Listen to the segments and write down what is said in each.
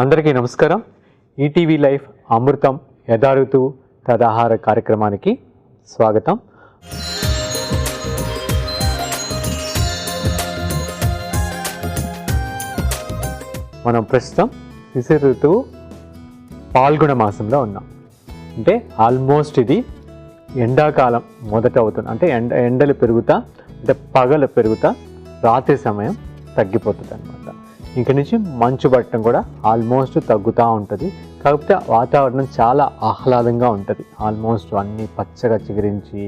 అందరికీ నమస్కారం. ETV life అమృతం యథారుతు తదాహార కార్యక్రమానికి స్వాగతం. మనం ప్రస్తుతం శిశిర ఋతువు పాల్గొన మాసంలో ఉన్నాం. అంటే ఆల్మోస్ట్ ఇది ఎండాకాలం మొదట అవుతుంది. అంటే ఎండలు పెరుగుతా, అంటే పగలు పెరుగుతా, రాత్రి సమయం తగ్గిపోతుంది అనమాట. ఇంక నుంచి మంచు పట్టడం కూడా ఆల్మోస్ట్ తగ్గుతూ ఉంటుంది. కాకపోతే వాతావరణం చాలా ఆహ్లాదంగా ఉంటుంది. ఆల్మోస్ట్ అన్నీ పచ్చగా చిగురించి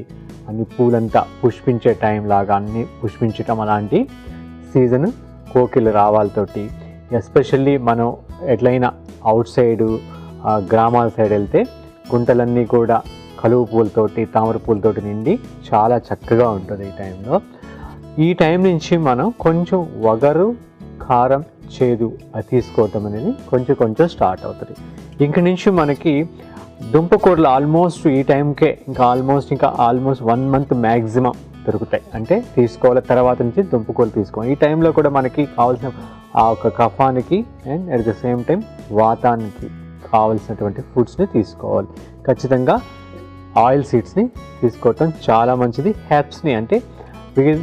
అన్ని పూలంతా పుష్పించే టైం లాగా అన్నీ పుష్పించటం అలాంటి సీజన్ కోకిల రావాలతోటి. ఎస్పెషల్లీ మనం ఎట్లయినా అవుట్ సైడు గ్రామాల సైడ్ వెళ్తే గుంటలన్నీ కూడా కలువ పూలతోటి తామర పూలతోటి నిండి చాలా చక్కగా ఉంటుంది ఈ టైంలో. ఈ టైం నుంచి మనం కొంచెం వగరు, కారం, చేదు అది తీసుకోవటం అనేది కొంచెం స్టార్ట్ అవుతుంది. ఇంక నుంచి మనకి దుంపకూరలు ఆల్మోస్ట్ ఈ టైంకే ఇంకా ఆల్మోస్ట్ 1 month మ్యాక్సిమం దొరుకుతాయి. అంటే తీసుకోవాలి. తర్వాత నుంచి దుంపకూరలు తీసుకోవాలి. ఈ టైంలో కూడా మనకి కావాల్సిన ఆ ఒక కఫానికి and at the same time వాతానికి కావలసినటువంటి ఫుడ్స్ని తీసుకోవాలి. ఖచ్చితంగా ఆయిల్ సీడ్స్ని తీసుకోవటం చాలా మంచిది. హెర్బ్స్ని అంటే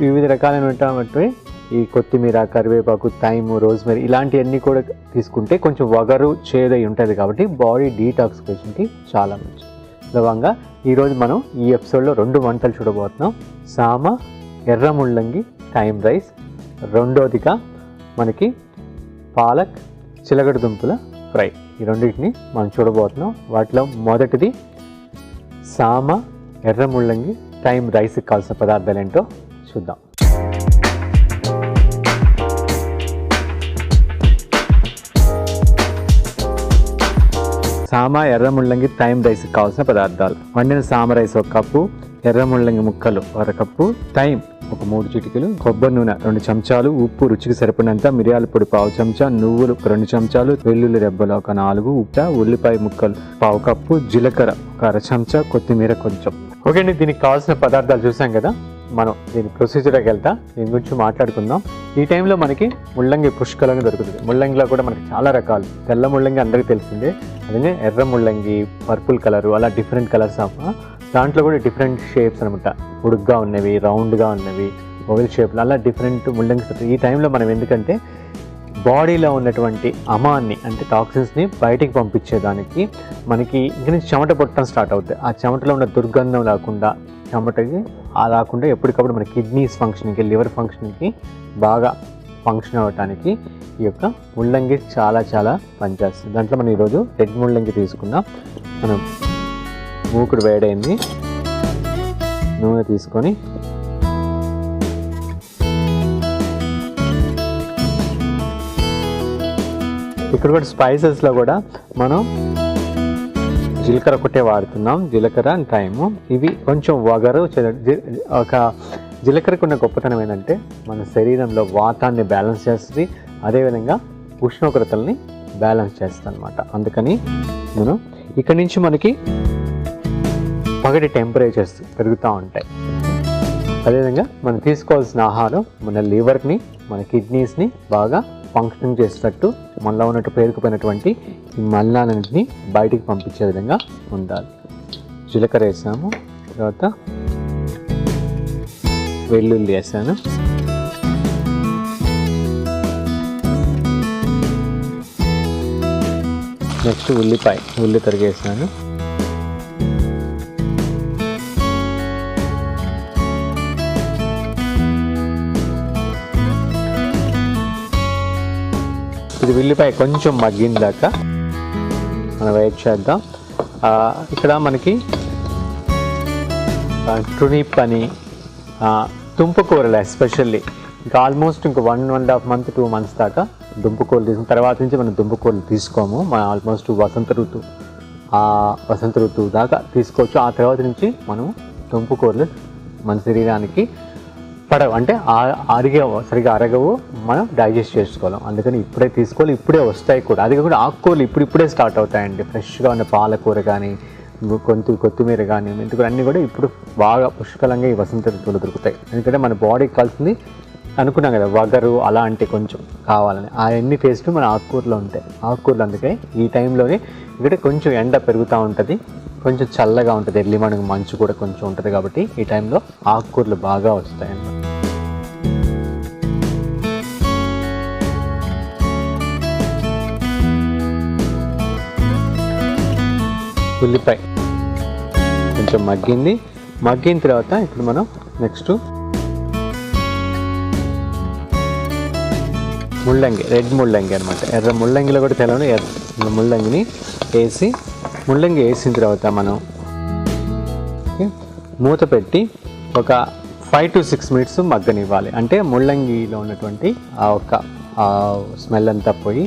వివిధ రకాలైనటువంటి ఈ కొత్తిమీర, కరివేపాకు, థైము, రోజ్మెరీ ఇలాంటివన్నీ కూడా తీసుకుంటే కొంచెం వగరు చేదై ఉంటుంది కాబట్టి బాడీ డీటాక్సిఫికేషన్కి చాలా మంచిది. విధంగా ఈరోజు మనం ఈ ఎపిసోడ్లో 2 వంటలు చూడబోతున్నాం. సామ ఎర్ర ముల్లంగి థైమ్ రైస్, రెండోదిగా మనకి పాలక్ చిలకడ దుంపల ఫ్రై. ఈ రెండింటిని మనం చూడబోతున్నాం. వాటిలో మొదటిది సామ ఎర్ర ముల్లంగి థైమ్ రైస్కి కావాల్సిన పదార్థాలు ఏంటో చూద్దాం. సామ ఎర్ర ముల్లంగి థైమ్ రైస్కి కావాల్సిన పదార్థాలు: వండిన సామ రైస్ 1 కప్పు, ఎర్ర ముల్లంగి ముక్కలు 1/2 కప్పు, థైమ్ 3 చిటికెలు, కొబ్బరి నూనె 2 చెంచాలు, ఉప్పు రుచికి సరిపడినంత, మిరియాల పొడి 1/2 చెంచా, నువ్వులు 2 చెంచాలు, వెల్లుల్లి రెబ్బలు 4, ఉల్లిపాయ ముక్కలు 1/2 కప్పు, జీలకర్ర 1/2 చెంచా, కొత్తిమీర కొంచెం. ఓకే అండి, దీనికి కావాల్సిన పదార్థాలు చూసాం కదా. మనం దీని ప్రొసీజర్కి వెళ్తా దీని గురించి మాట్లాడుకుందాం. ఈ టైంలో మనకి ముల్లంగి పుష్కలంగా దొరుకుతుంది. ముల్లంగిలో కూడా మనకి చాలా రకాలు. తెల్ల ముల్లంగి అందరికీ తెలిసిందే, అదే ఎర్ర ముల్లంగి, పర్పుల్ కలరు, అలా డిఫరెంట్ కలర్స్ ఆఫ్ దాంట్లో కూడా డిఫరెంట్ షేప్స్ అనమాట. పొడుగ్గా ఉన్నవి, రౌండ్గా ఉన్నవి, ఓవెల్ షేప్లు, అలా డిఫరెంట్ ముల్లంగి. ఈ టైంలో మనం ఎందుకంటే బాడీలో ఉన్నటువంటి అమాన్ని అంటే టాక్సిన్స్ని బయటికి పంపించేదానికి మనకి ఇంక నుంచి చెమట పుట్టడం స్టార్ట్ అవుతాయి. ఆ చెమటలో ఉన్న దుర్గంధం లేకుండా, చెమటకి రాకుండా ఎప్పటికప్పుడు మన కిడ్నీస్ ఫంక్షన్కి, లివర్ ఫంక్షన్కి బాగా ఫంక్షన్ అవ్వటానికి ఈ యొక్క ముల్లంగి చాలా పనిచేస్తుంది. దాంట్లో మనం ఈరోజు రెడ్ ముల్లంగి తీసుకున్నాం. మనం మూకుడు వేడైంది, నూనె తీసుకొని ఇక్కడ కూడా స్పైసెస్లో కూడా మనం జీలకర్ర ఒకటే వాడుతున్నాం. జీలకర్ర అండ్ థైము ఇవి కొంచెం వగరు. ఒక జీలకర్రకు ఉన్న గొప్పతనం ఏంటంటే మన శరీరంలో వాతాన్ని బ్యాలెన్స్ చేస్తుంది, అదేవిధంగా ఉష్ణోగ్రతల్ని బ్యాలెన్స్ చేస్తుంది అనమాట. అందుకని మనం ఇక్కడి నుంచి మనకి పగటి టెంపరేచర్స్ పెరుగుతూ ఉంటాయి. అదేవిధంగా మనం తీసుకోవాల్సిన ఆహారం మన లివర్ని, మన కిడ్నీస్ని బాగా ఫంక్షన్ చేసేటట్టు, మనలో ఉన్నట్టు పేరుకుపోయినటువంటి ఈ మలినాలన్నింటినీ బయటికి పంపించే విధంగా ఉండాలి. జీలకర్ర వేసాము, తర్వాత వెల్లుల్లి వేసాను, నెక్స్ట్ ఉల్లి తరిగేసాను, ఇది ఉల్లిపాయ కొంచెం మగ్గిందాక మనం వెయిట్ చేద్దాం. ఇక్కడ మనకి టునిప్ అని దుంపకూరలు ఎస్పెషల్లీ ఇంకా ఆల్మోస్ట్ ఇంకా 1.5 month 2 months దాకా దుంపకూరలు తీసుకున్న తర్వాత నుంచి మనం దుంపకూరలు తీసుకోము. మన ఆల్మోస్ట్ వసంత ఋతువు దాకా తీసుకోవచ్చు. ఆ తర్వాత నుంచి మనం దుంపకూరలు మన శరీరానికి పడవు, అంటే సరిగా అరగవు, మనం డైజెస్ట్ చేసుకోలేం. అందుకని ఇప్పుడే తీసుకోవాలి, ఇప్పుడే వస్తాయి కూడా. అది కూడా ఆకుకూరలు ఇప్పుడే స్టార్ట్ అవుతాయండి. ఫ్రెష్గా ఉన్న పాలకూర కానీ, కొత్తిమీర కానీ, మెంతికూర అన్నీ కూడా ఇప్పుడు బాగా పుష్కలంగా ఈ వసంత ఋతువులు దొరుకుతాయి. ఎందుకంటే మన బాడీకి కావాల్సింది అనుకున్నాం కదా వగరు అలాంటి కొంచెం కావాలని ఆ ఎన్ని టేస్ట్ మన ఆకుకూరలో ఉంటాయి. ఆకుకూరలు అందుకే ఈ టైంలోనే ఇక్కడ కొంచెం ఎండ పెరుగుతూ ఉంటుంది, కొంచెం చల్లగా ఉంటుంది, ఎర్లీ మార్నింగ్ మంచు కూడా కొంచెం ఉంటుంది కాబట్టి ఈ టైంలో ఆకుకూరలు బాగా వస్తాయి అన్నమాట. ఉల్లిపాయ కొంచెం మగ్గిన తర్వాత ఇప్పుడు మనం నెక్స్ట్ ముల్లంగి, రెడ్ ముల్లంగి అనమాట. ఎర్ర ముల్లంగిలో కూడా తెలవని ఎర్ర ముల్లంగిని వేసిన తర్వాత మనం మూత పెట్టి ఒక 5 to 6 minutes మగ్గనివ్వాలి. అంటే ముల్లంగిలో ఉన్నటువంటి ఆ స్మెల్ అంతా పోయి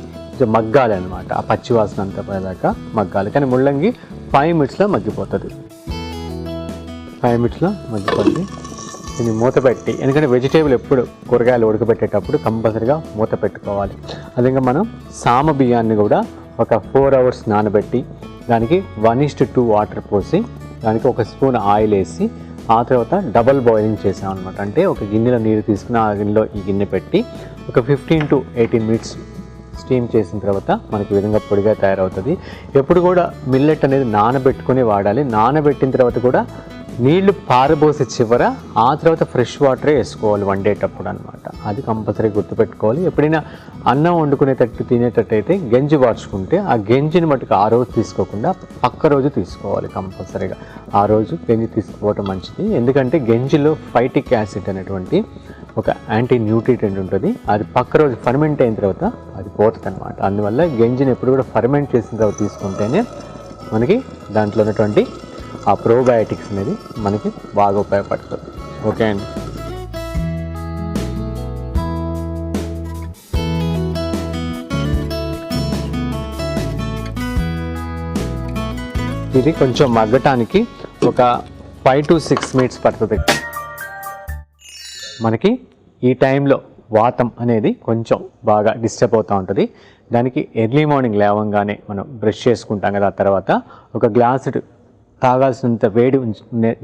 మగ్గాలి అనమాట, ఆ పచ్చివాసన అంతా పోయేదాకా మగ్గాలి. కానీ ముల్లంగి 5 minutesలో మగ్గిపోతుంది. 5 minutesలో మగ్గిపోతుంది. దీన్ని మూత పెట్టి, ఎందుకంటే వెజిటేబుల్ ఎప్పుడు కూరగాయలు ఉడకబెట్టేటప్పుడు కంపల్సరీగా మూత పెట్టుకోవాలి. అదే మనం సామ బియ్యాన్ని కూడా ఒక 4 hours నానబెట్టి దానికి 1:2 వాటర్ పోసి దానికి 1 స్పూన్ ఆయిల్ వేసి ఆ తర్వాత డబల్ బాయిలింగ్ చేసాం అనమాట. అంటే ఒక గిన్నెలో నీరు తీసుకుని ఆ గిన్నెలో ఈ గిన్నె పెట్టి ఒక 15 to 18 minutes స్టీమ్ చేసిన తర్వాత మనకి ఈ విధంగా పొడిగా తయారవుతుంది. ఎప్పుడు కూడా మిల్లెట్ అనేది నానబెట్టుకుని వాడాలి. నానబెట్టిన తర్వాత కూడా నీళ్లు పారబోసే చివర ఆ తర్వాత ఫ్రెష్ వాటరే వేసుకోవాలి వండేటప్పుడు అనమాట. అది కంపల్సరీ గుర్తుపెట్టుకోవాలి. ఎప్పుడైనా అన్నం వండుకునేటట్టు తినేటట్టు అయితే గంజి వార్చుకుంటే ఆ గంజిని మటుకు ఆ రోజు తీసుకోకుండా పక్క రోజు తీసుకోవాలి కంపల్సరీగా. ఆ రోజు గంజి తీసుకోవడం మంచిది. ఎందుకంటే గంజిలో ఫైటిక్ యాసిడ్ అనేటువంటి ఒక యాంటీ న్యూట్రియంట్ ఉంటుంది. అది పక్క రోజు ఫర్మెంట్ అయిన తర్వాత అది పోతుంది అనమాట. అందువల్ల గంజిని ఎప్పుడు కూడా ఫర్మెంట్ చేసిన తర్వాత తీసుకుంటేనే మనకి దాంట్లో ఉన్నటువంటి ఆ ప్రోబయాటిక్స్ అనేది మనకి బాగా ఉపయోగపడుతుంది. ఓకే అండి. ఇది కొంచెం మగ్గటానికి ఒక 5 to 6 minutes పడుతుంది. మనకి ఈ టైంలో వాతం అనేది కొంచెం బాగా డిస్టర్బ్ అవుతూ ఉంటుంది. దానికి ఎర్లీ మార్నింగ్ లేవగానే మనం బ్రష్ చేసుకుంటాం కదా, ఆ తర్వాత ఒక గ్లాసు తాగాల్సినంత వేడి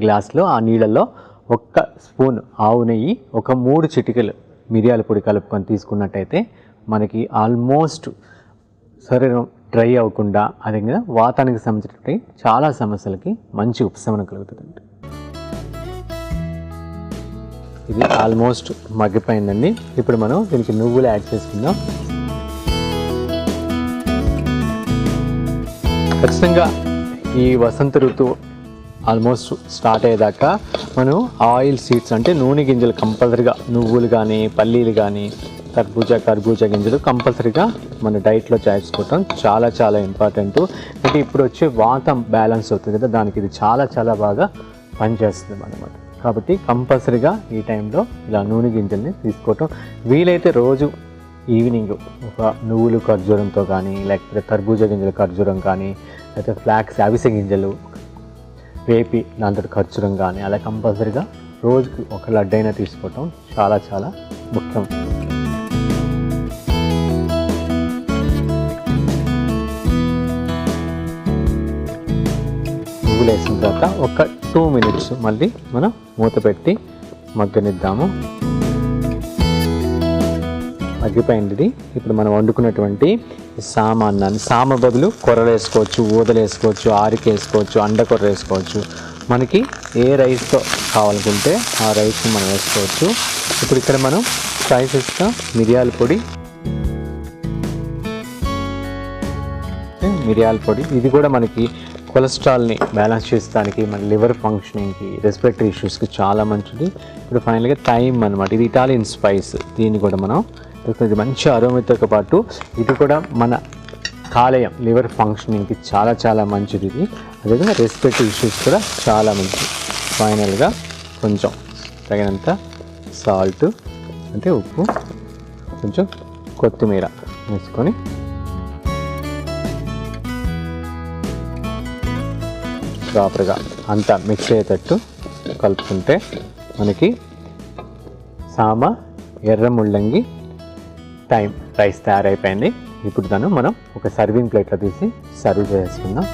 గ్లాసులో ఆ నీళ్ళల్లో 1 స్పూన్ ఆవు నెయ్యి, ఒక 3 చిటికెలు మిరియాల పొడి కలుపుకొని తీసుకున్నట్టయితే మనకి ఆల్మోస్ట్ శరీరం డ్రై అవ్వకుండా అదే కదా వాతానికి సంబంధించినటువంటి చాలా సమస్యలకి మంచి ఉపశమనం కలుగుతుందండి. ఇది ఆల్మోస్ట్ మగ్గిపోయిందండి. ఇప్పుడు మనం దీనికి నువ్వులు యాడ్ చేసుకుందాం. ఖచ్చితంగా ఈ వసంత ఋతువు ఆల్మోస్ట్ స్టార్ట్ అయ్యేదాకా మనం ఆయిల్ సీడ్స్ అంటే నూనె గింజలు కంపల్సరీగా, నువ్వులు కానీ పల్లీలు కానీ కర్బూజా గింజలు కంపల్సరీగా మన డైట్లో చేసుకోవటం చాలా చాలా ఇంపార్టెంట్. అంటే ఇప్పుడు వచ్చే వాతం బ్యాలెన్స్ అవుతుంది కదా, దానికి ఇది చాలా చాలా బాగా పనిచేస్తుంది అన్నమాట. కాబట్టి కంపల్సరీగా ఈ టైంలో ఇలా నూనె గింజల్ని తీసుకోవటం వీలైతే రోజు ఈవినింగ్ ఒక నువ్వులు ఖర్జూరంతో కానీ, లేకపోతే కర్బూజా గింజలు ఖర్జూరం కానీ, లేకపోతే ఫ్లాక్స్ అవిసె గింజలు వేపి దాంతో ఖర్జూరం కానీ అలా కంపల్సరీగా రోజుకి ఒక లడ్డైనా తీసుకోవటం చాలా చాలా ముఖ్యం. నువ్వులు వేసిన తర్వాత ఒక 2 minutes మళ్ళీ మనం మూత పెట్టి మగ్గనిద్దాము. మగ్గిపోయింది. ఇప్పుడు మనం వండుకున్నటువంటి సామాన్నాన్ని, సామ బదులు కొర్రలు వేసుకోవచ్చు, ఊదలు వేసుకోవచ్చు, ఆరిక వేసుకోవచ్చు, అండకొర్ర వేసుకోవచ్చు. మనకి ఏ రైస్తో కావాలనుకుంటే ఆ రైస్ని మనం వేసుకోవచ్చు. ఇప్పుడు ఇక్కడ మనం స్పైసెస్గా మిరియాల పొడి, ఇది కూడా మనకి కొలెస్ట్రాల్ని బ్యాలెన్స్ చేయడానికి, మన లివర్ ఫంక్షనింగ్కి, రెస్పిరేటరీ ఇష్యూస్కి చాలా మంచిది. ఇప్పుడు ఫైనల్గా థైమ్ అనమాట, ఇది ఇటాలియన్ స్పైస్. దీన్ని కూడా మనం ఇది మంచి అరోమాతో పాటు ఇది కూడా మన కాలేయం, లివర్ ఫంక్షనింగ్కి చాలా చాలా మంచిది. ఇది అదేవిధంగా రెస్పిరేటరీ ఇష్యూస్ కూడా చాలా మంచిది. ఫైనల్గా కొంచెం తగినంత సాల్ట్ అంటే ఉప్పు, కొంచెం కొత్తిమీర వేసుకొని ప్రాపర్గా అంతా మిక్స్ అయ్యేటట్టు కలుపుకుంటే మనకి సామ ఎర్ర ముల్లంగి టైం రైస్ తయారైపోయింది. ఇప్పుడు దాన్ని మనం ఒక సర్వింగ్ ప్లేట్లో తీసి సర్వ్ చేసుకుందాం.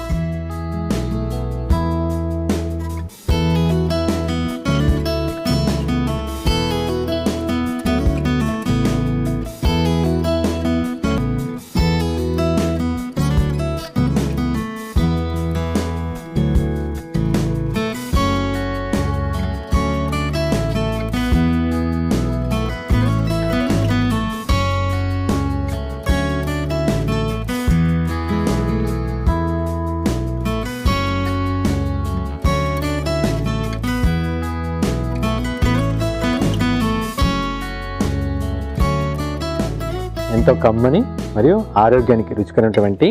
ఎంతో కమ్మని మరియు ఆరోగ్యానికి రుచికరమైనటువంటి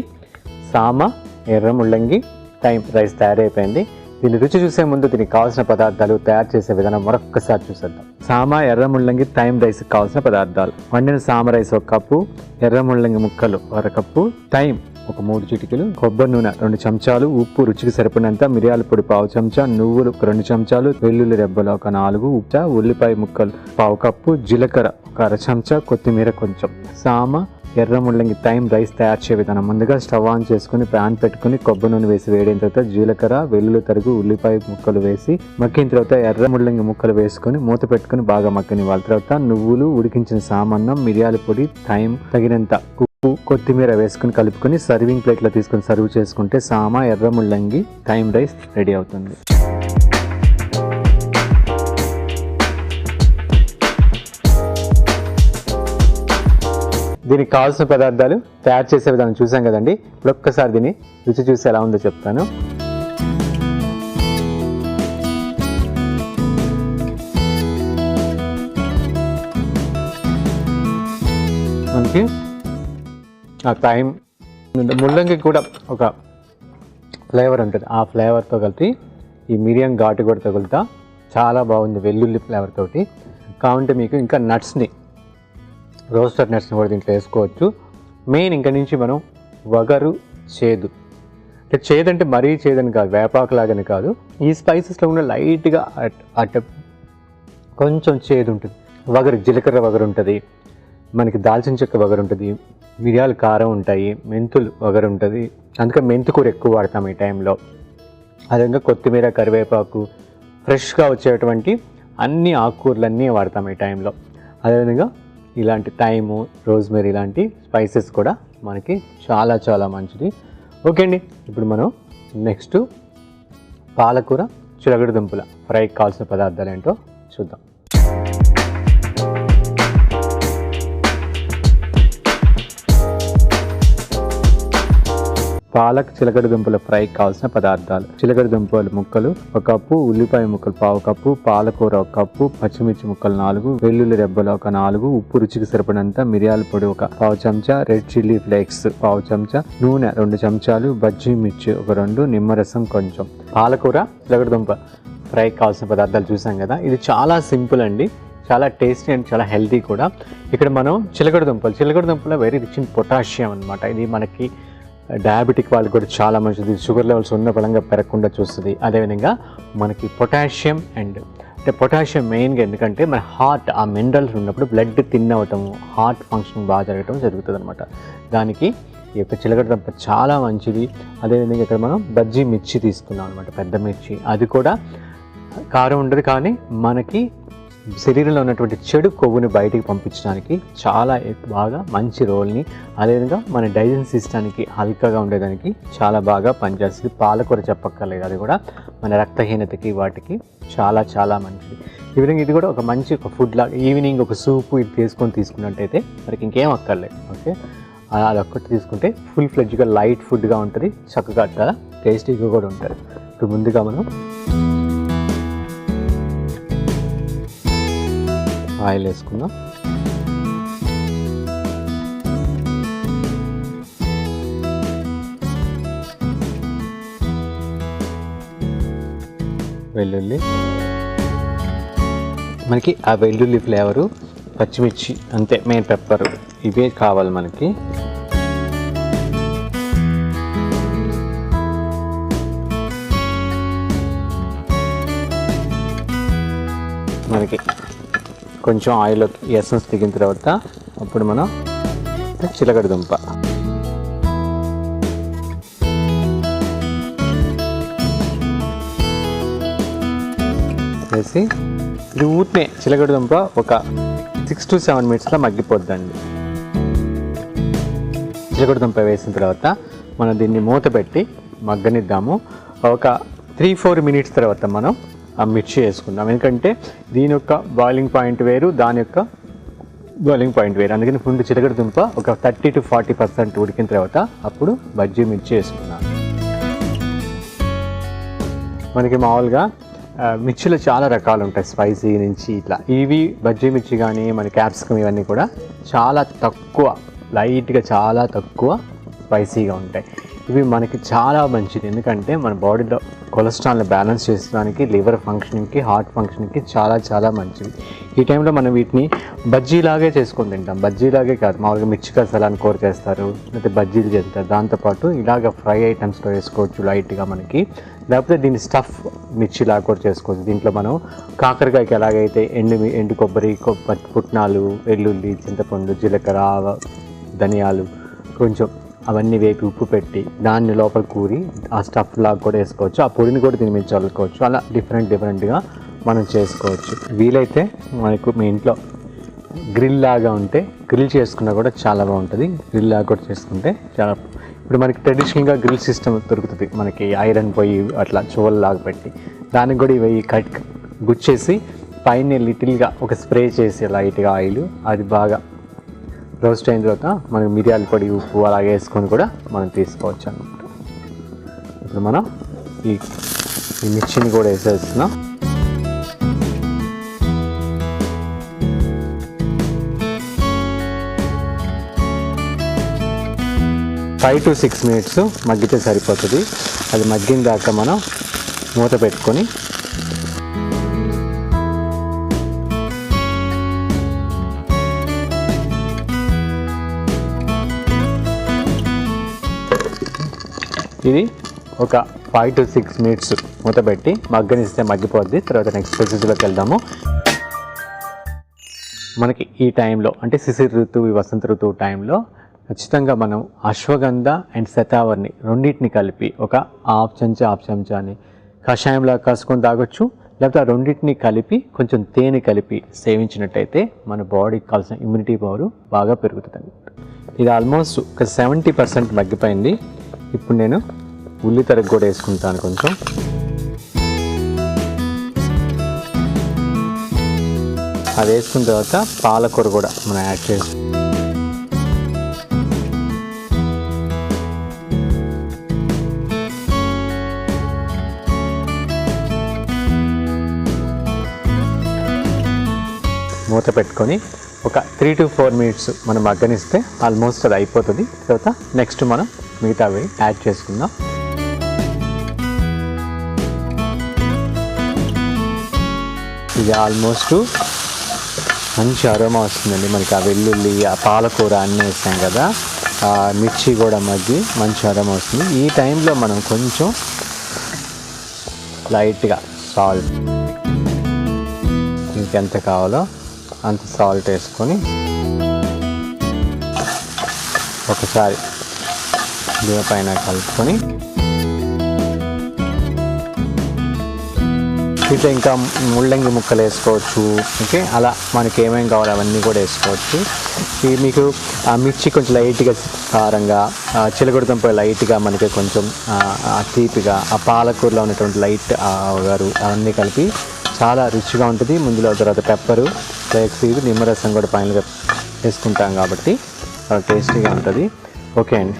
సామ ఎర్ర ముల్లంగి థైమ్ రైస్ తయారైపోయింది. దీన్ని రుచి చూసే ముందు దీనికి కావాల్సిన పదార్థాలు, తయారు చేసే విధానం మరొక్కసారి చూసేద్దాం. సామ ఎర్ర ముల్లంగి థైమ్ రైస్కి కావాల్సిన పదార్థాలు: వండిన సామ రైస్ 1 కప్పు, ఎర్ర ముల్లంగి ముక్కలు 1 కప్పు, థైమ్ ఒక 3 చిటికెలు, కొబ్బరి నూనె 2 చెంచాలు, ఉప్పు రుచికి సరిపడినంత, మిరియాల పొడి 1/2 చెంచా, నువ్వులు 2 చెంచాలు, వెల్లుల్లి రెబ్బలు 4, ఉప్పు, ఉల్లిపాయ ముక్కలు 1/2 కప్పు, జీలకర్ర 1 చెంచా, కొత్తిమీర కొంచెం. సామ ఎర్ర ముల్లంగి థైమ్ రైస్ తయారు చేసే విధానం: ముందుగా స్టవ్ ఆన్ చేసుకుని ప్యాన్ పెట్టుకుని కొబ్బరి నూనె వేసి వేడిన తర్వాత జీలకర్ర, వెల్లుల్లి తరుగు, ఉల్లిపాయ ముక్కలు వేసి మగ్గిన తర్వాత ఎర్ర ముల్లంగి ముక్కలు వేసుకొని మూత పెట్టుకుని బాగా మగ్గనివ్వాలి. తర్వాత నువ్వులు, ఉడికించిన సామన్నం, మిరియాల పొడి, థైమ్, తగినంత ఉప్పు, కొత్తిమీర వేసుకుని కలుపుకొని సర్వింగ్ ప్లేట్లో తీసుకొని సర్వ్ చేసుకుంటే సామ ఎర్ర ముల్లంగి థైమ్ రైస్ రెడీ అవుతుంది. దీనికి కావాల్సిన పదార్థాలు, తయారు చేసే విధానం చూసాం కదండి. ఇప్పుడు ఒక్కసారి దీన్ని రుచి చూసి ఎలా ఉందో చెప్తాను. మనకి ఆ థైమ్ ముల్లంగి కూడా ఒక ఫ్లేవర్ ఉంటుంది. ఆ ఫ్లేవర్తో కలిపి ఈ మిరియం ఘాటు కూడా తగులుతా చాలా బాగుంది, వెల్లుల్లి ఫ్లేవర్ తోటి. కావుంటే మీకు ఇంకా నట్స్ని, రోస్టెడ్ నట్స్ని కూడా దీంట్లో వేసుకోవచ్చు. మెయిన్ ఇంకా నుంచి మనం వగరు, చేదు, అంటే చేదంటే మరీ చేదని కాదు, వేపాకులాగానే కాదు, ఈ స్పైసెస్లో కూడా లైట్గా అట్ట కొంచెం చేదు ఉంటుంది. వగరు, జీలకర్ర వగరు ఉంటుంది, మనకి దాల్చిన చెక్క వగరు ఉంటుంది, మిరియాలు కారం ఉంటాయి, మెంతులు వగరు ఉంటుంది. అందుకే మెంతుకూర ఎక్కువ వాడతాం ఈ టైంలో. అదేవిధంగా కొత్తిమీర, కరివేపాకు, ఫ్రెష్గా వచ్చేటువంటి అన్ని ఆకుకూరలన్నీ వాడతాం ఈ టైంలో. అదేవిధంగా ఇలాంటి థైము, రోజ్మెరీ ఇలాంటి స్పైసెస్ కూడా మనకి చాలా చాలా మంచిది. ఓకే అండి, ఇప్పుడు మనం నెక్స్ట్ పాలకూర, చిలకడ దుంపల ఫ్రైకి కావాల్సిన పదార్థాలు ఏంటో చూద్దాం. పాలక్ చిలకడ దుంపల ఫ్రైకి కావాల్సిన పదార్థాలు: చిలకడ దుంపలు ముక్కలు 1 కప్పు, ఉల్లిపాయ ముక్కలు 1/2 కప్పు, పాలకూర 1 కప్పు, పచ్చిమిర్చి ముక్కలు 4, వెల్లుల్లి రెబ్బలు 4, ఉప్పు రుచికి సరిపడినంత, మిరియాల పొడి 1/2 చెంచా, రెడ్ చిల్లీ ఫ్లేక్స్ 1/2 చెంచా, నూనె 2 చెంచాలు, బజ్జీ మిర్చి 2, నిమ్మరసం కొంచెం. పాలకూర చిలకడ దుంప ఫ్రైకి కావాల్సిన పదార్థాలు చూసాం కదా. ఇది చాలా సింపుల్ అండి, చాలా టేస్టీ అండ్ చాలా హెల్తీ కూడా. ఇక్కడ మనం చిలకడ దుంపలు వెరీ రిచ్ ఇన్ పొటాషియం అనమాట. ఇది మనకి డయాబెటిక్ వాళ్ళకి కూడా చాలా మంచిది, షుగర్ లెవెల్స్ ఉన్న బలంగా పెరగకుండా చూస్తుంది. అదేవిధంగా మనకి పొటాషియం అంటే పొటాషియం మెయిన్గా ఎందుకంటే మన హార్ట్, ఆ మినరల్స్ ఉన్నప్పుడు బ్లడ్ థిన్ అవ్వటము, హార్ట్ ఫంక్షన్ బాగా జరగటం జరుగుతుంది అనమాట. దానికి ఈ యొక్క చిలకడ దుంప చాలా మంచిది. అదేవిధంగా ఇక్కడ మనం బజ్జీ మిర్చి తీసుకున్నాం అనమాట, పెద్ద మిర్చి. అది కూడా కారం ఉండదు, కానీ మనకి శరీరంలో ఉన్నటువంటి చెడు కొవ్వుని బయటికి పంపించడానికి చాలా బాగా మంచి రోల్ని, అదేవిధంగా మన డైజెషన్ సిస్టానికి హల్కాగా ఉండేదానికి చాలా బాగా పనిచేస్తుంది. పాలకూర చెప్పక్కర్లేదు, అది కూడా మన రక్తహీనతకి వాటికి చాలా చాలా మంచిది. ఈ విధంగా ఇది కూడా ఒక మంచి ఫుడ్ లాగా, ఈవినింగ్ ఒక సూపు ఇది తీసుకున్నట్టయితే మనకి ఇంకేం అక్కర్లేదు. ఓకే, అదొక్కటి తీసుకుంటే ఫుల్ ఫ్లెడ్జ్గా లైట్ ఫుడ్గా ఉంటుంది, చక్కగా చాలా టేస్టీగా కూడా ఉంటుంది. ఇప్పుడు ముందుగా మనం ఆయిల్ వేసుకుందాం. వెల్లుల్లి, మనకి ఆ వెల్లుల్లి ఫ్లేవరు, పచ్చిమిర్చి అంతే, మెయిన్ పెప్పర్, ఇవే కావాలి మనకి. మనకి కొంచెం ఆయిల్లో ఎసెన్స్ దిగిన తర్వాత అప్పుడు మనం చిలకడ దుంప వేసి ఇది ఊరినే చిలకడ దుంప ఒక 6 to 7 minutesలో మగ్గిపోద్దండి. చిలకడ దుంప వేసిన తర్వాత మనం దీన్ని మూత పెట్టి మగ్గనిద్దాము. ఒక 3-4 minutes తర్వాత మనం ఆ మిర్చి వేసుకుందాం. ఎందుకంటే దీని యొక్క బాయిలింగ్ పాయింట్ వేరు, దాని యొక్క బాయిలింగ్ పాయింట్ వేరు. అందుకని ముందు చిలకడ దుంప ఒక 30 to 40% ఉడికిన తర్వాత అప్పుడు బజ్జీ మిర్చి వేసుకున్నాను. మనకి మామూలుగా మిర్చిలో చాలా రకాలు ఉంటాయి, స్పైసీ నుంచి ఇట్లా. ఇవి బజ్జీ మిర్చి కానీ మన క్యాప్సికమ్ ఇవన్నీ కూడా చాలా తక్కువ లైట్గా చాలా తక్కువ స్పైసీగా ఉంటాయి. ఇవి మనకి చాలా మంచిది, ఎందుకంటే మన బాడీలో కొలెస్ట్రాల్ని బ్యాలెన్స్ చేసడానికి, లివర్ ఫంక్షనింగ్కి, హార్ట్ ఫంక్షనింగ్కి చాలా చాలా మంచిది. ఈ టైంలో మనం వీటిని బజ్జీలాగే చేసుకొని తింటాం. బజ్జీలాగే కాదు, మామూలుగా మిర్చి కసాలని కూర చేస్తారు, లేకపోతే బజ్జీలు చేస్తారు. దాంతోపాటు ఇలాగ ఫ్రై ఐటమ్స్లో వేసుకోవచ్చు లైట్గా మనకి, లేకపోతే దీన్ని స్టఫ్ మిర్చిలాగా కూడా చేసుకోవచ్చు. దీంట్లో మనం కాకరకాయకి ఎలాగైతే ఎండు కొబ్బరి, పుట్నాలు, వెల్లుల్లి, చింతపండు, జీలకర్ర, ధనియాలు కొంచెం అవన్నీ వేపి ఉప్పు పెట్టి దాన్ని లోపల కూరి ఆ స్టఫ్ లాగా కూడా వేసుకోవచ్చు. ఆ పొడిని కూడా దీని మీద చల్లుకోవచ్చు. అలా డిఫరెంట్గా మనం చేసుకోవచ్చు. వీలైతే మనకు మీ ఇంట్లో గ్రిల్ లాగా ఉంటే గ్రిల్ చేసుకున్నా కూడా చాలా బాగుంటుంది. గ్రిల్ లాగా కూడా చేసుకుంటే చాలా, ఇప్పుడు మనకి ట్రెడిషనల్గా గ్రిల్ సిస్టమ్ దొరుకుతుంది మనకి, ఐరన్ పొయ్యి అట్లా లాగా పెట్టి దానికి కూడా ఇవి గుచ్చేసి పైన లిటిల్గా ఒక స్ప్రే చేసి లైట్గా ఆయిల్, అది బాగా రోస్ట్ అయిన తర్వాత మనం మిరియాల పొడి, ఉప్పు అలాగే వేసుకొని కూడా మనం తీసుకోవచ్చు అన్నమాట. ఇప్పుడు మనం ఈ మిర్చిని కూడా వేసేస్తున్నాం. ఫైవ్ టు 6 minutes మగ్గితే సరిపోతుంది. అది మగ్గిన దాకా మనం మూత పెట్టుకొని ఇది ఒక 5 to 6 minutes మూత పెట్టి మగ్గనిస్తే మగ్గిపోద్ది. తర్వాత నెక్స్ట్ ప్రొసీజర్లోకి వెళ్దాము. మనకి ఈ టైంలో అంటే శిశిర ఋతువు, వసంత ఋతువు టైంలో ఖచ్చితంగా మనం అశ్వగంధ అండ్ శతావరిని రెండింటిని కలిపి ఒక హాఫ్ చెంచాని కషాయంలా కాసుకొని తాగొచ్చు. లేకపోతే ఆ రెండింటిని కలిపి కొంచెం తేనె కలిపి సేవించినట్టయితే మన బాడీకి కావాల్సిన ఇమ్యూనిటీ పవర్ బాగా పెరుగుతుంది. ఇది ఆల్మోస్ట్ ఒక 70% మగ్గిపోయింది. ఇప్పుడు నేను ఉల్లి తరుగు కూడా వేసుకుంటాను కొంచెం. అది వేసుకున్న తర్వాత పాలకూర కూడా మనం యాడ్ చేసి మూత పెట్టుకొని ఒక 3 to 4 minutes మనం మగ్గనిస్తే ఆల్మోస్ట్ అది అయిపోతుంది. తర్వాత నెక్స్ట్ మనం మిగతావి యాడ్ చేసుకుందాం. ఇది ఆల్మోస్ట్ మంచి అరోమా వస్తుందండి మనకి. ఆ వెల్లుల్లి, ఆ పాలకూర అన్నీ వేస్తాం కదా, ఆ మిర్చి కూడా మగ్గి మంచి అరోమా వస్తుంది. ఈ టైంలో మనం కొంచెం లైట్గా సాల్ట్, ఇంకెంత కావాలో అంత సాల్ట్ వేసుకొని ఒకసారి దీనిపైన కలుపుకొని, ఇట్లా ఇంకా ముల్లంగి ముక్కలు వేసుకోవచ్చు. ఓకే, అలా మనకి ఏమేమి కావాలో అవన్నీ కూడా వేసుకోవచ్చు. ఇది మీకు ఆ మిర్చి కొంచెం లైట్గా కారంగా, చిలకడదుంప లైట్గా మనకి కొంచెం తీపిగా, ఆ పాలకూరలో ఉన్నటువంటి లైట్ గారు అవన్నీ కలిపి చాలా రుచిగా ఉంటుంది. ముందులో తర్వాత పెప్పరు, ఫ్లేక్స్, నిమ్మరసం కూడా పైన వేసుకుంటాం కాబట్టి చాలా టేస్టీగా ఉంటుంది. ఓకే అండి,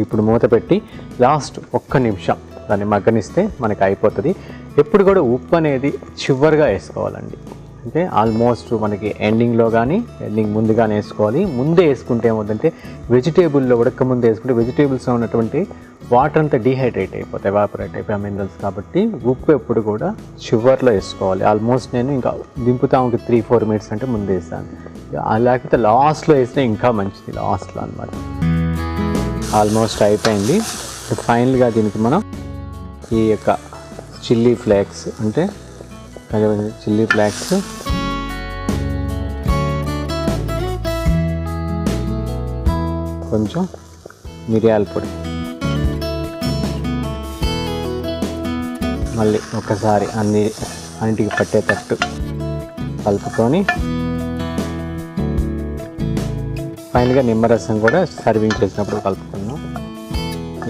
ఇప్పుడు మూత పెట్టి లాస్ట్ 1 నిమిషం దాన్ని మగ్గనిస్తే మనకి అయిపోతుంది. ఎప్పుడు కూడా ఉప్పు అనేది చివరిగా వేసుకోవాలండి. అంటే ఆల్మోస్ట్ మనకి ఎండింగ్లో కానీ ఎండింగ్ ముందుగానే వేసుకోవాలి. ముందే వేసుకుంటే ఏమవుతుందంటే వెజిటేబుల్లో ఉడక ముందు వేసుకుంటే వెజిటేబుల్స్లో ఉన్నటువంటి వాటర్ అంతా డీహైడ్రేట్ అయిపోతాయి, ఎవాపరేట్ అయిపోయి మినరల్స్. కాబట్టి ఉప్పు ఎప్పుడు కూడా చివర్లో వేసుకోవాలి. ఆల్మోస్ట్ నేను ఇంకా దింపుతా ఒక 3-4 minutes అంటే ముందు వేసాను. లేకపోతే లాస్ట్లో వేస్తే ఇంకా మంచిది, లాస్ట్లో అనమాట. ఆల్మోస్ట్ అయిపోయింది. ఫైనల్గా దీనికి మనం ఈ యొక్క చిల్లీ ఫ్లేక్స్, అంటే చిల్లీ ఫ్లేక్స్, కొంచెం మిరియాల పొడి, మళ్ళీ ఒకసారి అన్నిటికి పట్టేటట్టు కలుపుకొని ఫైనల్గా నిమ్మరసం కూడా సర్వింగ్ చేసినప్పుడు కలుపుకున్నాం.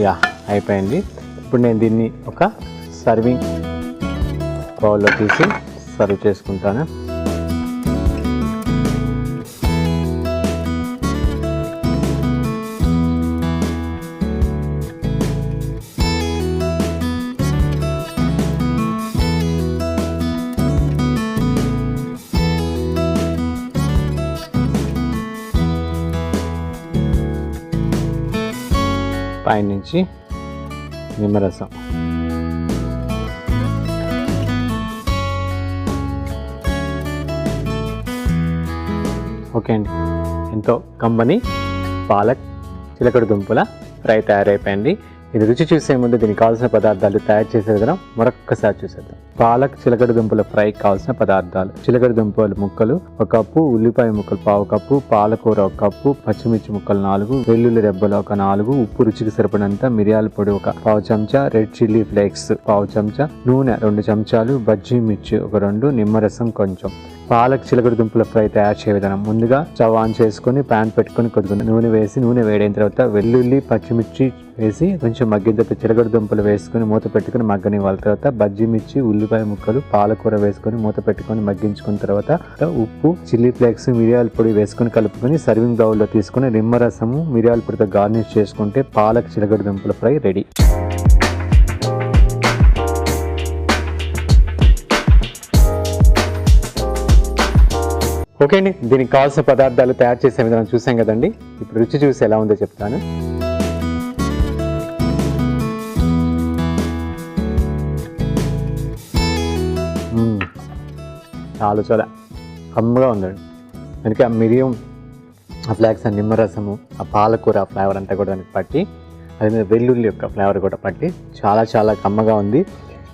యా, అయిపోయింది. ఇప్పుడు నేను దీన్ని ఒక సర్వింగ్ బౌల్లో తీసి సర్వ్ చేసుకుంటాను. పైనుంచి నిమ్మరసం. ఓకే అండి, ఎంతో కమ్మని పాలక్ చిలకడ దుంపల ఫ్రై తయారైపోయింది. ఇది రుచి చూసే ముందు దీనికి కావాల్సిన పదార్థాలు తయారు చేసే విధానం మరొక్కసారి చూసేద్దాం. పాలక్ చిలకడ దుంపల ఫ్రై కావాల్సిన పదార్థాలు: చిలకడ దుంపల ముక్కలు 1 కప్పు, ఉల్లిపాయ ముక్కలు 1/2 కప్పు, పాలకూర 1 కప్పు, పచ్చిమిర్చి ముక్కలు 4, వెల్లుల్లి రెబ్బలు 4, ఉప్పు రుచికి సరిపడినంత, మిరియాల పొడి 1/2 చెంచా, రెడ్ చిల్లీ ఫ్లేక్స్ 1/2 చెంచా, నూనె 2 చెంచాలు, బజ్జీ మిర్చి 1-2, నిమ్మరసం కొంచెం. పాలక్ చిలకడ దుంపల ఫ్రై తయారు చేసే విధానం: ముందుగా స్టవ్ ఆన్ చేసుకొని ప్యాన్ పెట్టుకొని కొద్దిగా నూనె వేసి, నూనె వేడైన తర్వాత వెల్లుల్లి పచ్చిమిర్చి వేసి కొంచెం మగ్గిన తర్వాత చిలకడ దుంపలు వేసుకొని మూత పెట్టుకొని మగ్గనివ్వాలి. తర్వాత బజ్జీ మిర్చి, ఉల్లిపాయ ముక్కలు, పాలకూర వేసుకొని మూత పెట్టుకొని మగ్గించుకున్న తర్వాత ఉప్పు, చిల్లీ ఫ్లేక్స్, మిరియాల పొడి వేసుకొని కలుపుకొని సర్వింగ్ బౌల్లో తీసుకొని నిమ్మరసము, మిరియాల పొడితో గార్నిష్ చేసుకుంటే పాలక్ చిలకడ దుంపల ఫ్రై రెడీ. ఓకే అండి, దీనికి కావాల్సిన పదార్థాలు తయారు చేసే విధానం చూసాం కదండి. ఇప్పుడు రుచి చూసి ఎలా ఉందో చెప్తాను. చాలా కమ్మగా ఉందండి. అందుకే ఆ మిరియం, ఆ ఫ్లేక్స్, ఆ నిమ్మరసము, ఆ పాలకూర ఫ్లేవర్ అంతా కూడా దానికి పట్టి, అదే వెల్లుల్లి యొక్క ఫ్లేవర్ కూడా పట్టి చాలా కమ్మగా ఉంది.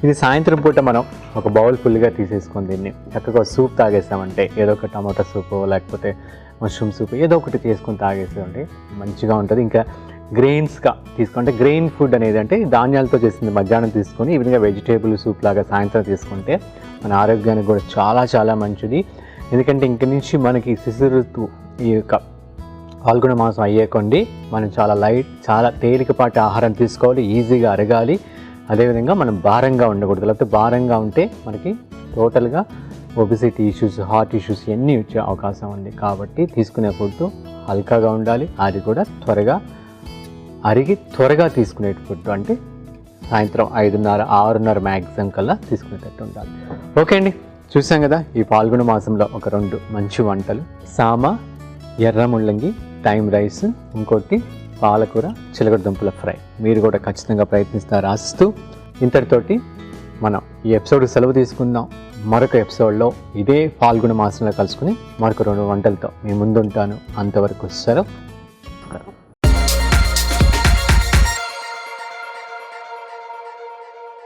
ఇది సాయంత్రం పూట మనం ఒక బౌల్ ఫుల్గా తీసేసుకొని దీన్ని చక్కగా సూప్ తాగేసామంటే, ఏదో ఒక టమాటా సూపు లేకపోతే మష్రూమ్ సూప్ ఏదో ఒకటి చేసుకొని తాగేసామంటే మంచిగా ఉంటుంది. ఇంకా గ్రెయిన్స్గా తీసుకుంటే, గ్రెయిన్ ఫుడ్ అనేది అంటే ధాన్యాలతో చేసింది మధ్యాహ్నం తీసుకొని ఈ విధంగా వెజిటేబుల్ సూప్ లాగా సాయంత్రం తీసుకుంటే మన ఆరోగ్యానికి కూడా చాలా మంచిది. ఎందుకంటే ఇంక నుంచి మనకి శిశిర ఋతువు ఈ యొక్క పాల్గొన మాసం అయ్యేకొండి మనం చాలా తేలికపాటి ఆహారం తీసుకోవాలి, ఈజీగా అరగాలి. అదేవిధంగా మనం భారంగా ఉండకూడదు. లేకపోతే భారంగా ఉంటే మనకి టోటల్గా ఒబిసిటీ ఇష్యూస్, హార్ట్ ఇష్యూస్ ఇవన్నీ వచ్చే అవకాశం ఉంది. కాబట్టి తీసుకునే ఫుడ్ హల్కాగా ఉండాలి, అది కూడా త్వరగా తీసుకునే ఫుడ్ అంటే సాయంత్రం 5:30, 6:30 మ్యాక్సిమం కల్లా తీసుకునేటట్టు ఉండాలి. ఓకే అండి, చూసాం కదా ఈ పాల్గొన మాసంలో ఒక 2 మంచి వంటలు: సామ, ఎర్ర ముల్లంగి, టైమ్ రైస్, ఇంకోటి పాలకూర చిలకడ దుంపల ఫ్రై. మీరు కూడా ఖచ్చితంగా ప్రయత్నిస్తారు ఆశిస్తూ ఇంతటితోటి మనం ఈ ఎపిసోడ్ సెలవు తీసుకుందాం. మరొక ఎపిసోడ్లో ఇదే పాల్గొన మాసంలో కలుసుకుని మరొక 2 వంటలతో మీ ముందుంటాను. అంతవరకు సెలవు.